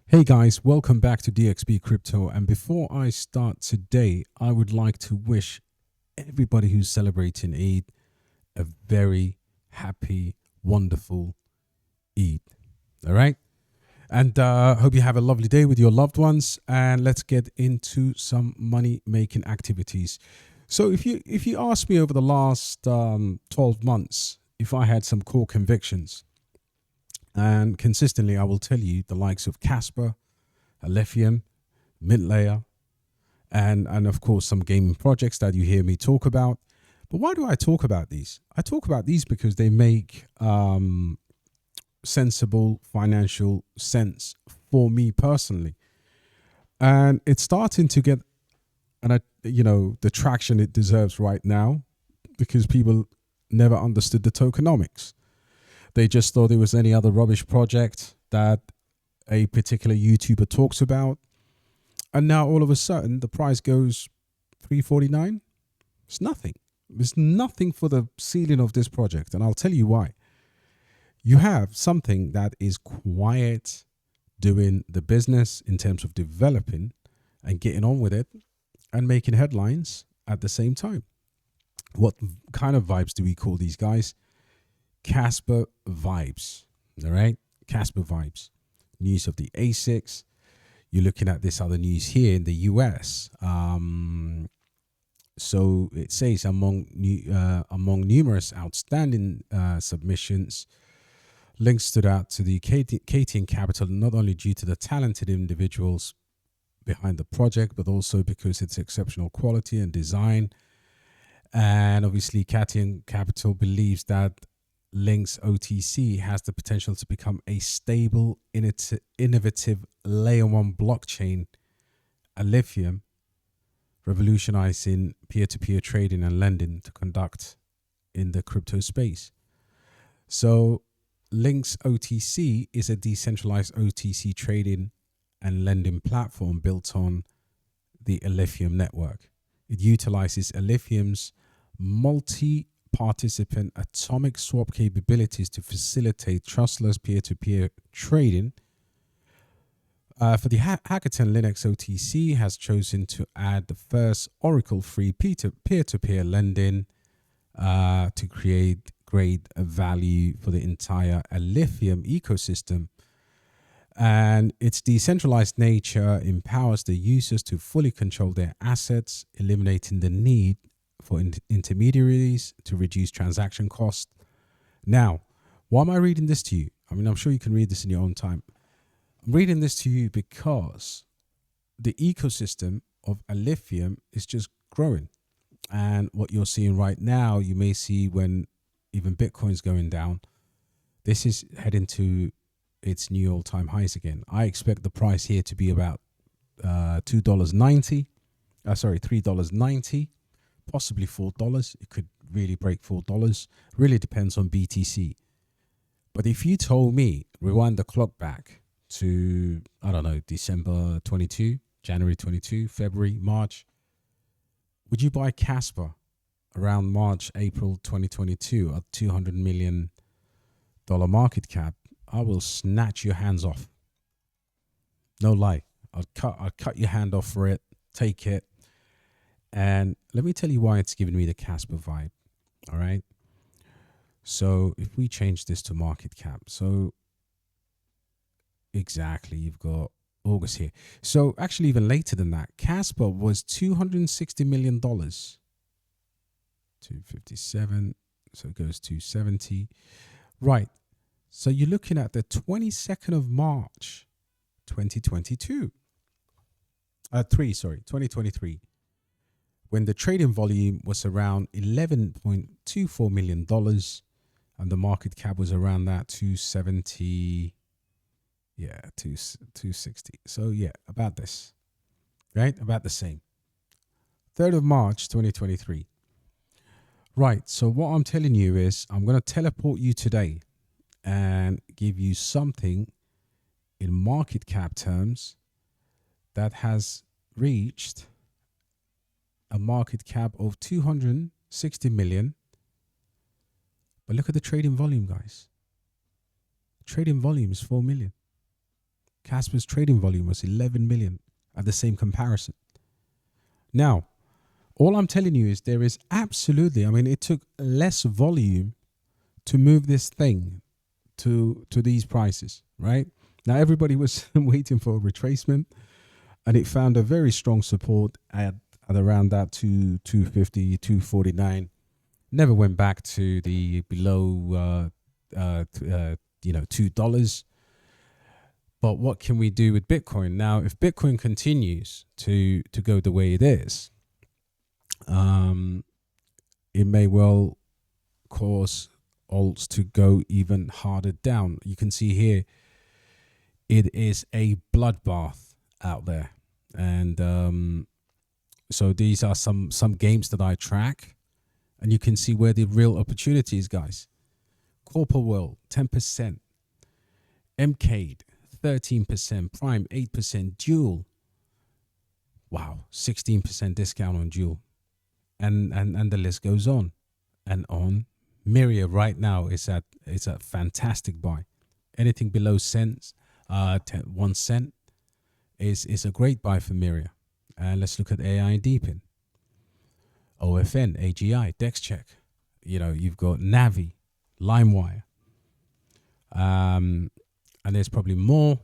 Hey guys, welcome back to DXB Crypto. And before I start today, I would like to wish everybody who's celebrating Eid a very happy, wonderful Eid. All right. And hope you have a lovely day with your loved ones. And let's get into some money making activities. So if you ask me over the last 12 months if I had some core convictions, and consistently I will tell you the likes of Kaspa, Alephium, Mint Layer, and of course some gaming projects that you hear me talk about. But why do I talk about these? I talk about these because they make sensible financial sense for me personally, and it's starting to get the traction it deserves right now because people never understood the tokenomics. They just thought it was any other rubbish project that a particular YouTuber talks about. And now all of a sudden the price goes 349. It's nothing. It's nothing for the ceiling of this project. And I'll tell you why. You have something that is quiet doing the business in terms of developing and getting on with it and making headlines at the same time. What kind of vibes do we call these guys? Kaspa vibes. All right. Kaspa vibes. News of the ASICs. You're looking at this other news here in the US. So it says among numerous outstanding submissions, links stood out to the KTN capital not only due to the talented individuals behind the project, but also because it's exceptional quality and design. And obviously, KTN Capital believes that Link's OTC has the potential to become a stable, innovative layer one blockchain, Alephium, revolutionizing peer-to-peer trading and lending to conduct in the crypto space. So Link's OTC is a decentralized OTC trading and lending platform built on the Alephium network. It utilizes Alephium's multi-participant atomic swap capabilities to facilitate trustless peer-to-peer trading. For the hackathon, Linux OTC has chosen to add the first Oracle-free peer-to-peer lending to create great value for the entire Alephium ecosystem. And its decentralized nature empowers the users to fully control their assets, eliminating the need for intermediaries to reduce transaction costs. Now, why am I reading this to you? I mean, I'm sure you can read this in your own time. I'm reading this to you because the ecosystem of Alephium is just growing. And what you're seeing right now, you may see when even Bitcoin's going down, this is heading to its new all-time highs again. I expect the price here to be about $2.90. $3.90, possibly $4. It could really break $4. Really depends on BTC. But if you told me, rewind the clock back to, I don't know, December 22, January 22, February, March, would you buy Kaspa around March, April 2022 at $200 million market cap? I will snatch your hands off. No lie. I'd cut your hand off for it, take it. And let me tell you why it's giving me the Kaspa vibe. All right. So if we change this to market cap, so exactly, you've got August here. So actually even later than that, Kaspa was $260 million. 257. So it goes to 70. Right. So you're looking at the 22nd of March, 2022. 2023. When the trading volume was around $11.24 million and the market cap was around that 270, 260. So yeah, about this, right? About the same. 3rd of March, 2023. Right. So what I'm telling you is I'm going to teleport you today and give you something in market cap terms that has reached a market cap of 260 million. But look at the trading volume, guys. Trading volume is 4 million. Kaspa's trading volume was 11 million at the same comparison. Now, all I'm telling you is there is absolutely, I mean, it took less volume to move this thing to these prices, right? Now, everybody was waiting for a retracement, and it found a very strong support at around that 250, 249. Never went back to the below, $2. But what can we do with Bitcoin now? If Bitcoin continues to go the way it is, it may well cause alts to go even harder down. You can see here, it is a bloodbath out there, and so these are some games that I track, and you can see where the real opportunity is, guys. Corporate World 10%, MCADE 13%, Prime 8%, Dual, wow, 16% discount on Dual, and the list goes on and on. Myria right now is a fantastic buy. Anything below cents, 1 cent is a great buy for Myria. And let's look at AI and Deepin, OFN, AGI, DexCheck. You've got Navi, LimeWire, and there's probably more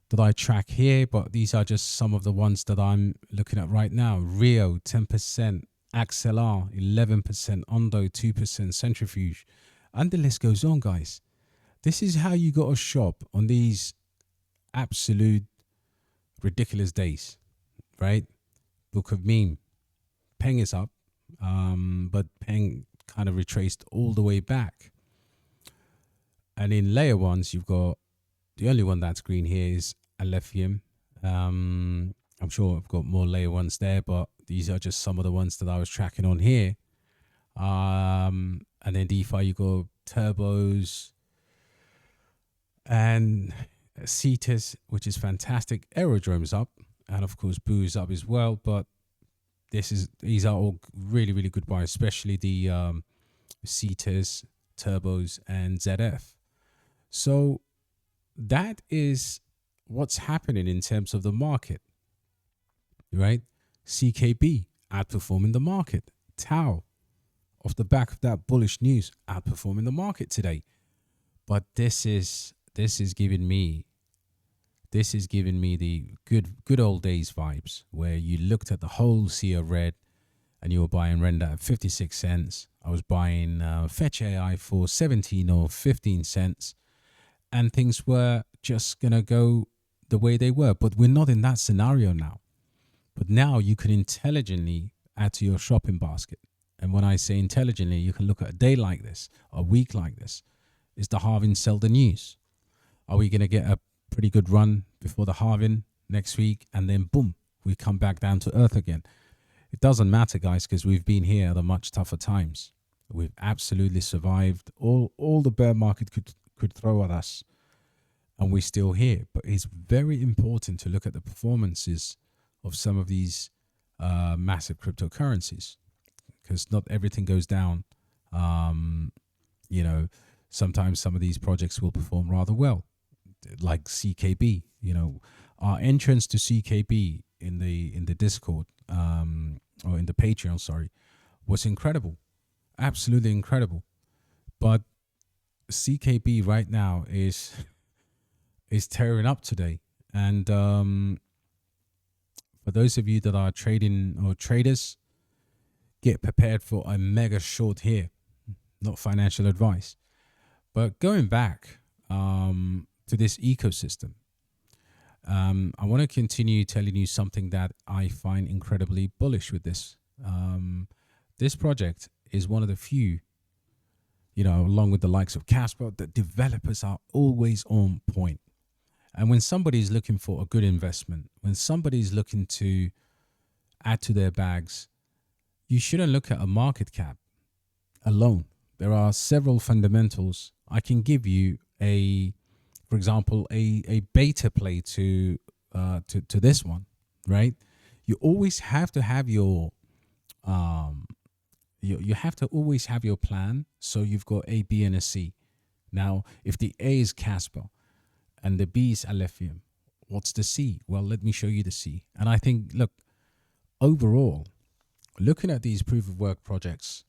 that I track here, but these are just some of the ones that I'm looking at right now. Rio 10%, XLR 11%, Ondo 2%, Centrifuge, and the list goes on, guys. This is how you got to shop on these absolute ridiculous days, right? Book of Meme, Peng is up, but Peng kind of retraced all the way back. And in layer ones, you've got the only one that's green here is Alephium. I'm sure I've got more layer ones there, but these are just some of the ones that I was tracking on here. And then DeFi, you got Turbos and Cetus, which is fantastic. Aerodrome's up, and of course Boo is up as well. But these are all really, really good buys, especially the Cetus, Turbos, and ZF. So that is what's happening in terms of the market, right? CKB outperforming the market. Tau, off the back of that bullish news, outperforming the market today. But this is giving me the good old days vibes, where you looked at the whole sea of red and you were buying render at 56 cents. I was buying Fetch AI for 17 or 15 cents, and things were just gonna go the way they were. But we're not in that scenario now. But now you can intelligently add to your shopping basket. And when I say intelligently, you can look at a day like this, a week like this. Is the halving sell the news? Are we going to get a pretty good run before the halving next week? And then boom, we come back down to earth again. It doesn't matter, guys, because we've been here at the much tougher times. We've absolutely survived all the bear market could throw at us, and we're still here. But it's very important to look at the performances of some of these massive cryptocurrencies, because not everything goes down. Sometimes some of these projects will perform rather well, like CKB. Our entrance to CKB in the Discord, or in the Patreon, sorry, was incredible, absolutely incredible. But CKB right now is tearing up today, and for those of you that are trading or traders, get prepared for a mega short here. Not financial advice. But going back to this ecosystem, I want to continue telling you something that I find incredibly bullish with this. This project is one of the few, along with the likes of Kaspa, that developers are always on point. And when somebody's looking for a good investment, when somebody's looking to add to their bags, you shouldn't look at a market cap alone. There are several fundamentals. I can give you for example, a beta play to this one, right? You always have to have your you have to always have your plan. So you've got A, B, and a C. Now, if the A is Kaspa, and the B is Alephium. What's the C? Well, let me show you the C. And I think, look, overall, looking at these proof of work projects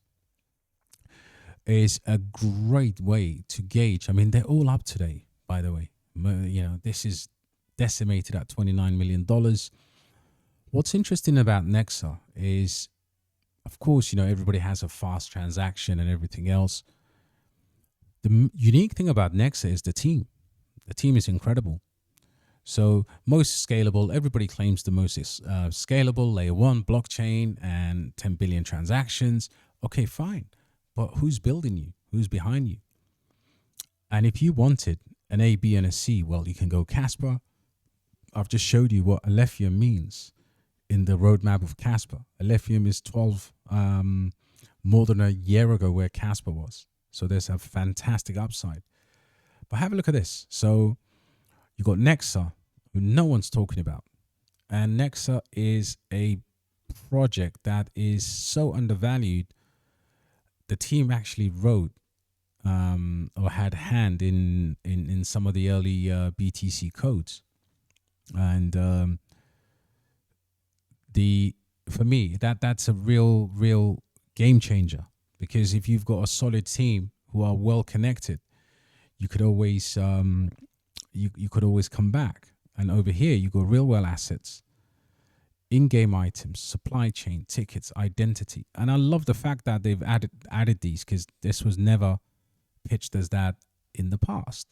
is a great way to gauge. I mean, they're all up today, by the way. You know, this is decimated at $29 million. What's interesting about Nexa is, of course, you know, everybody has a fast transaction and everything else. The unique thing about Nexa is the team. The team is incredible. So most scalable, everybody claims the most scalable layer 1 blockchain and 10 billion transactions. Okay, fine. But who's building you? Who's behind you? And if you wanted an A, B, and a C, well, you can go Kaspa. I've just showed you what Alephium means in the roadmap of Kaspa. Alephium is 12, more than a year ago where Kaspa was. So there's a fantastic upside. But have a look at this. So you got Nexa, who no one's talking about. And Nexa is a project that is so undervalued. The team actually wrote or had a hand in some of the early BTC codes. And for me, that's a real game changer, because if you've got a solid team who are well connected, you could always you could always come back. And over here, you got real world assets, in-game items, supply chain, tickets, identity. And I love the fact that they've added these, because this was never pitched as that in the past.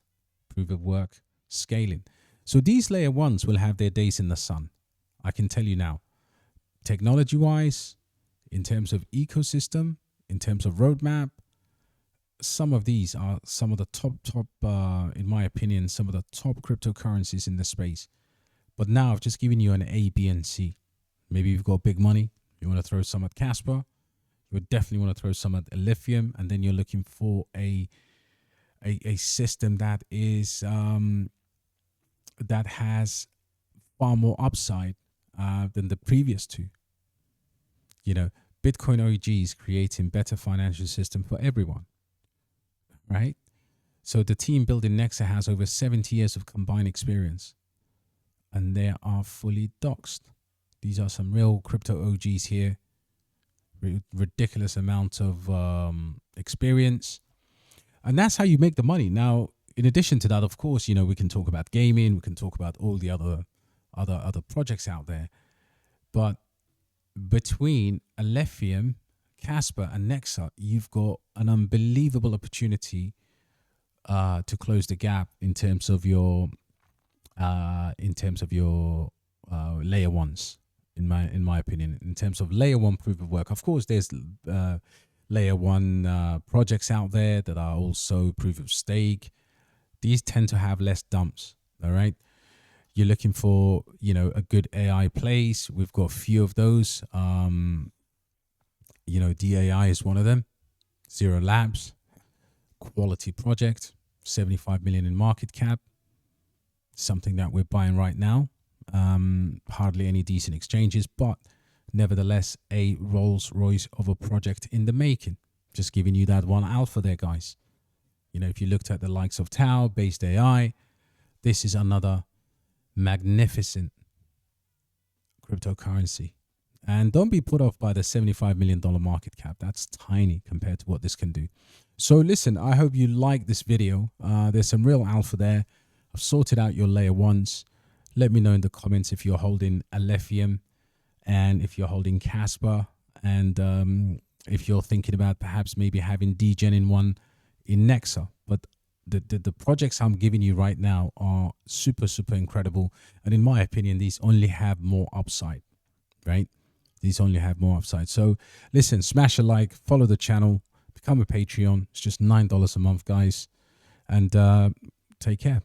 Proof of work, scaling. So these layer 1s will have their days in the sun. I can tell you now, technology-wise, in terms of ecosystem, in terms of roadmap, some of these are some of the top, in my opinion, some of the top cryptocurrencies in the space. But now I've just given you an A, B, and C. Maybe you've got big money. You want to throw some at Kaspa. You would definitely want to throw some at Alephium. And then you're looking for a system that is that has far more upside than the previous two. You know, Bitcoin OGs creating better financial system for everyone. Right? So the team building Nexa has over 70 years of combined experience, and they are fully doxed. These are some real crypto OGs here. Ridiculous amount of experience. And that's how you make the money. Now, in addition to that, of course, you know, we can talk about gaming, we can talk about all the other projects out there. But between Alephium, Kaspa, and Nexa, you've got an unbelievable opportunity to close the gap in terms of your layer 1s. In my opinion, in terms of layer 1 proof of work. Of course, there's layer 1 projects out there that are also proof of stake. These tend to have less dumps. All right. You're looking for, you know, a good AI place. We've got a few of those. You know, Deai is one of them. Zero Labs, quality project, 75 million in market cap. Something that we're buying right now. Hardly any decent exchanges, but nevertheless a Rolls Royce of a project in the making. Just giving you that one alpha there, guys. You know, if you looked at the likes of Tau, based AI, this is another magnificent cryptocurrency. And don't be put off by the $75 million market cap. That's tiny compared to what this can do. So listen, I hope you like this video. There's some real alpha there. I've sorted out your layer 1s. Let me know in the comments if you're holding Alephium and if you're holding Kaspa, and if you're thinking about perhaps maybe having degen in one in Nexa. But the projects I'm giving you right now are super incredible. And in my opinion, these only have more upside, right? These only have more upside. So listen, smash a like, follow the channel, become a Patreon. It's just $9 a month, guys. And take care.